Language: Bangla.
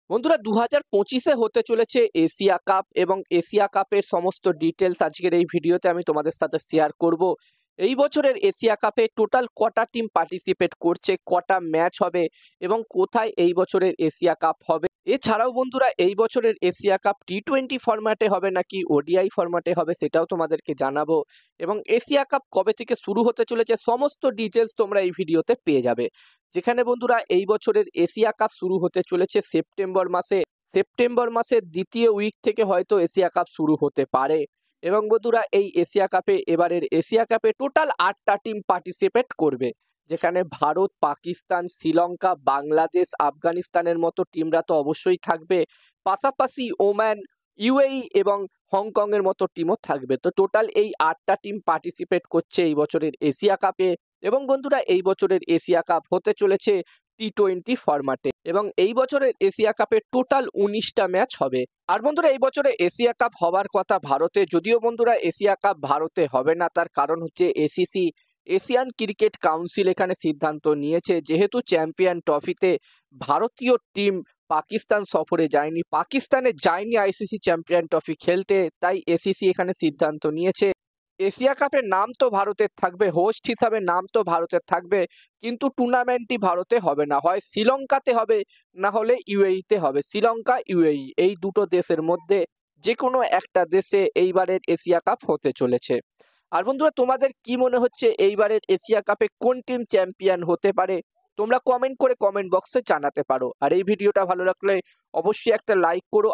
বন্ধুরা 2025-এ হতে চলেছে এশিয়া কাপ এবং এশিয়া কাপের সমস্ত ডিটেলস আজকের এই ভিডিওতে আমি তোমাদের সাথে শেয়ার করব। এই বছরের এশিয়া কাপে টোটাল কটা টিম পার্টিসিপেট করছে, কটা ম্যাচ হবে এবং কোথায় এই বছরের এশিয়া কাপ হবে। এছাড়াও বন্ধুরা এই বছরের এশিয়া কাপ টি-20 ফরম্যাটে হবে নাকি ওডিআই ফরম্যাটে হবে সেটাও তোমাদেরকে জানাবো, এবং এশিয়া কাপ কবে থেকে শুরু হতে চলেছে সমস্ত ডিটেলস তোমরা এই ভিডিওতে পেয়ে যাবে। যেখানে বন্ধুরা এই বছরের এশিয়া কাপ শুরু হতে চলেছে সেপ্টেম্বর মাসের দ্বিতীয় উইক থেকে হয়তো এশিয়া কাপ শুরু হতে পারে। এবং বন্ধুরা এই এশিয়া কাপে এবারের এশিয়া কাপে টোটাল 8টা টিম পার্টিসিপেট করবে, যেখানে ভারত, পাকিস্তান, শ্রীলঙ্কা, বাংলাদেশ, আফগানিস্তানের মতো টিমরা তো অবশ্যই থাকবে, পাশাপাশি ওমান, ইউএই এবং হংকং এর মতো টিমও থাকবে। তো টোটাল এই 8টা টিম পার্টিসিপেট করছে এই বছরের এশিয়া কাপে। এবং বন্ধুরা এই বছরের এশিয়া কাপ হতে চলেছে টি-20 ফরম্যাটে, এবং এই বছরের এশিয়া কাপে টোটাল 19টা ম্যাচ হবে। আর বন্ধুরা এই বছরে এশিয়া কাপ হওয়ার কথা ভারতে, যদিও বন্ধুরা এশিয়া কাপ ভারতে হবে না, তার কারণ হচ্ছে এসিসি, এশিয়ান ক্রিকেট কাউন্সিল এখানে সিদ্ধান্ত নিয়েছে যেহেতু চ্যাম্পিয়ন ট্রফিতে ভারতীয় টিম পাকিস্তান সফরে যায়নি আইসিসি চ্যাম্পিয়ন ট্রফি খেলতে, তাই এসিসি এখানে সিদ্ধান্ত নিয়েছে এশিয়া কাপের নাম তো ভারতের থাকবে, হোস্ট হিসাবে নাম তো ভারতের থাকবে, কিন্তু টুর্নামেন্টটি ভারতে হবে না, হয় শ্রীলঙ্কাতে হবে না হলে ইউএইতে হবে। শ্রীলঙ্কা, ইউএই এই দুটো দেশের মধ্যে যে কোনো একটা দেশে এইবারের এশিয়া কাপ হতে চলেছে। আর বন্ধুরা তোমাদের কি মনে হচ্ছে এইবারের এশিয়া কাপে কোন টিম চ্যাম্পিয়ন হতে পারে? তোমরা কমেন্ট বক্সে জানাতে পারো। আর এই ভিডিওটা ভালো লাগলে অবশ্যই একটা লাইক করো।